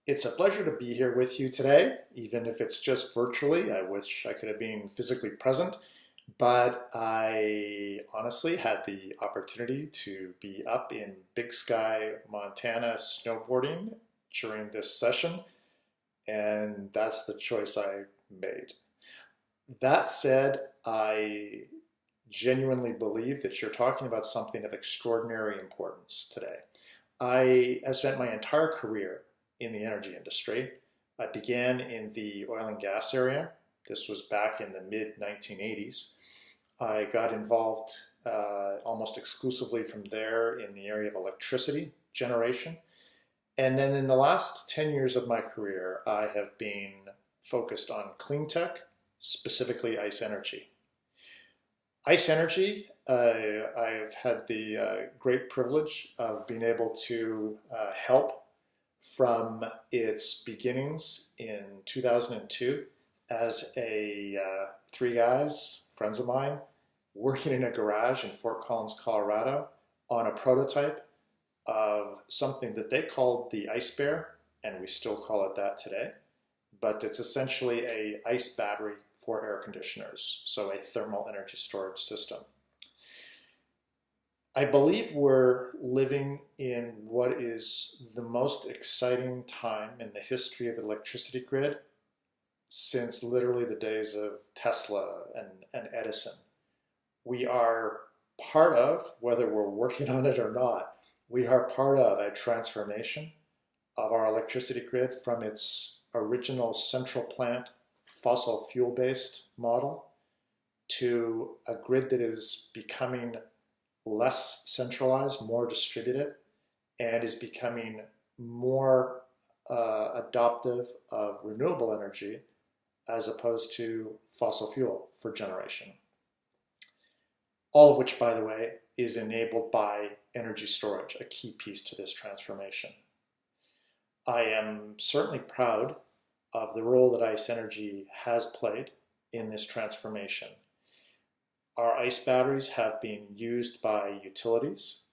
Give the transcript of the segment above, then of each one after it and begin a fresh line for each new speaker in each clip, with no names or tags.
It's a pleasure to be here with you today, even if it's just virtually. I wish I could have been physically present, but I honestly had the opportunity to be up in Big Sky, Montana, snowboarding during this session, and that's the choice I made. That said, I genuinely believe that you're talking about something of extraordinary importance today. I have spent my entire career in the energy industry. I began in the oil and gas area. This was back in the mid 1980s. I got involved almost exclusively from there in the area of electricity generation. And then in the last 10 years of my career, I have been focused on clean tech, specifically ice energy. Ice energy, I've had the great privilege of being able to help from its beginnings in 2002 as three guys, friends of mine, working in a garage in Fort Collins, Colorado on a prototype of something that they called the Ice Bear, and we still call it that today, but it's essentially a ice battery for air conditioners, so a thermal energy storage system. I believe we're living in what is the most exciting time in the history of the electricity grid since literally the days of Tesla and Edison. We are part of, whether we're working on it or not, we are part of a transformation of our electricity grid from its original central plant fossil fuel-based model to a grid that is becoming less centralized, more distributed, and is becoming more adoptive of renewable energy as opposed to fossil fuel for generation. All of which, by the way, is enabled by energy storage, a key piece to this transformation. I am certainly proud of the role that ice energy has played in this transformation. Our ice batteries have been used by utilities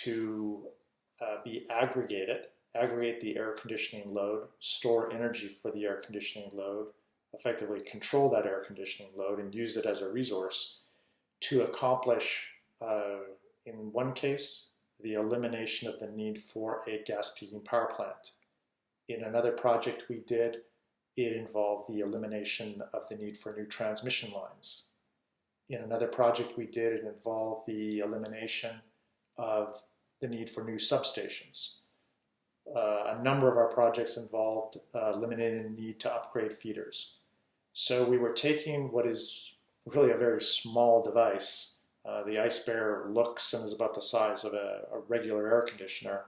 to aggregate the air conditioning load, store energy for the air conditioning load, effectively control that air conditioning load and use it as a resource to accomplish, in one case, the elimination of the need for a gas peaking power plant. In another project we did, it involved the elimination of the need for new transmission lines. In another project we did, it involved the elimination of the need for new substations. A number of our projects involved eliminating the need to upgrade feeders. So we were taking what is really a very small device. The Ice Bear looks and is about the size of a regular air conditioner.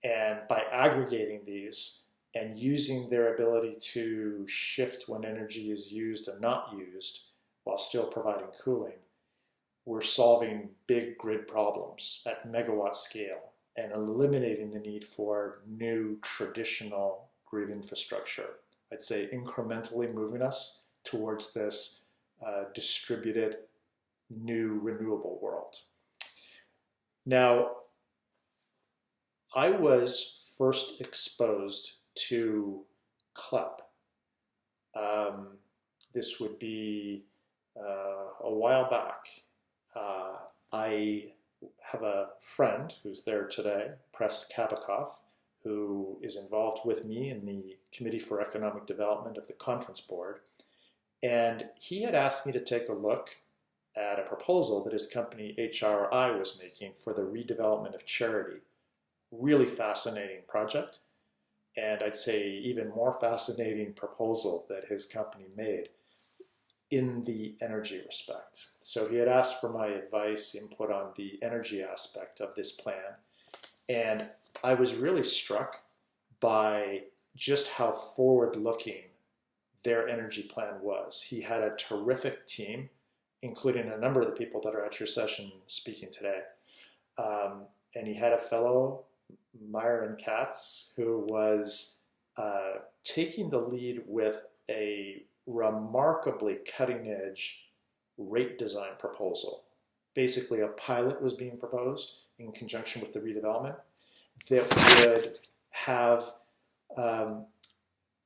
And by aggregating these and using their ability to shift when energy is used and not used while still providing cooling, we're solving big grid problems at megawatt scale and eliminating the need for new traditional grid infrastructure. I'd say incrementally moving us towards this distributed new renewable world. Now, I was first exposed to CLEP. This would be a while back. I have a friend who's there today, Press Kabakov, who is involved with me in the Committee for Economic Development of the Conference Board. And he had asked me to take a look at a proposal that his company HRI was making for the redevelopment of Charity. Really fascinating project, and I'd say even more fascinating proposal that his company made in the energy respect. So he had asked for my advice, input on the energy aspect of this plan, and I was really struck by just how forward-looking their energy plan was. He had a terrific team, including a number of the people that are at your session speaking today. And he had a fellow, Myron Katz, who was taking the lead with a remarkably cutting-edge rate design proposal. Basically, a pilot was being proposed in conjunction with the redevelopment that would have um,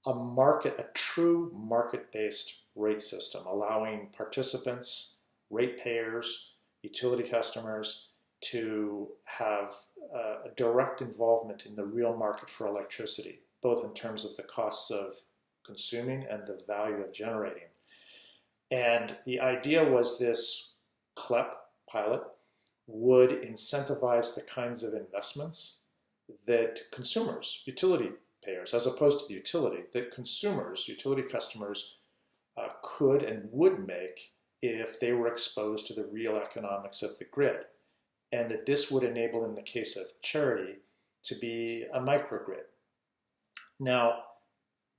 a true market-based rate system, allowing participants, ratepayers, utility customers to have a direct involvement in the real market for electricity, both in terms of the costs of consuming and the value of generating. And the idea was this CLEP pilot would incentivize the kinds of investments that consumers, utility payers, as opposed to the utility, that consumers, utility customers, could and would make if they were exposed to the real economics of the grid. And that this would enable, in the case of charity, to be a microgrid. Now,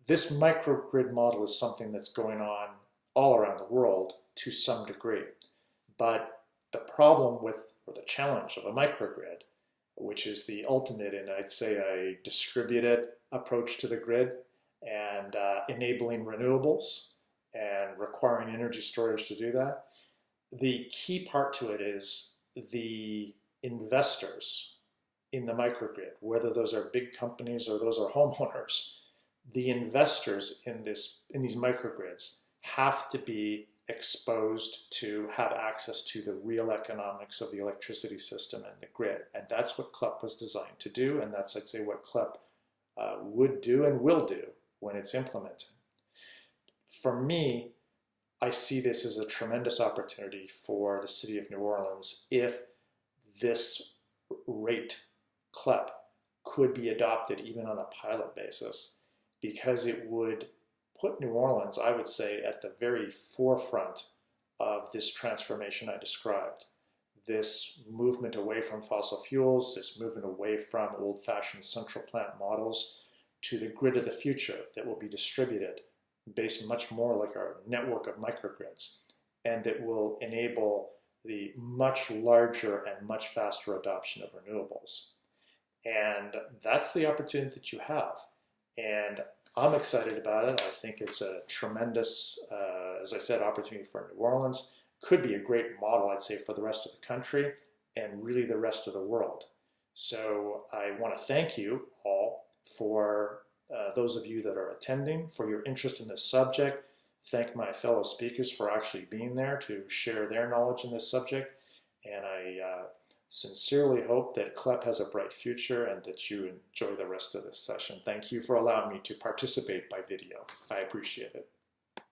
this microgrid model is something that's going on all around the world to some degree. But the problem with, or the challenge of a microgrid, which is the ultimate in, I'd say, a distributed approach to the grid and enabling renewables and requiring energy storage to do that, the key part to it is the investors in the microgrid, whether those are big companies or those are homeowners, the investors in these microgrids have to be exposed to have access to the real economics of the electricity system and the grid. And that's what CLEP was designed to do, and that's, I'd say, what CLEP would do and will do when it's implemented. For me, I see this as a tremendous opportunity for the city of New Orleans if this rate CLEP could be adopted even on a pilot basis, because it would put New Orleans, I would say, at the very forefront of this transformation I described. This movement away from fossil fuels, this movement away from old-fashioned central plant models to the grid of the future that will be distributed based much more like our network of microgrids, and that will enable the much larger and much faster adoption of renewables. And that's the opportunity that you have. And I'm excited about it. I think it's a tremendous, as I said, opportunity for New Orleans. Could be a great model, I'd say, for the rest of the country and really the rest of the world. So I want to thank you all for those of you that are attending, for your interest in this subject. Thank my fellow speakers for actually being there to share their knowledge in this subject. And I sincerely hope that CLEP has a bright future and that you enjoy the rest of this session. Thank you for allowing me to participate by video. I appreciate it.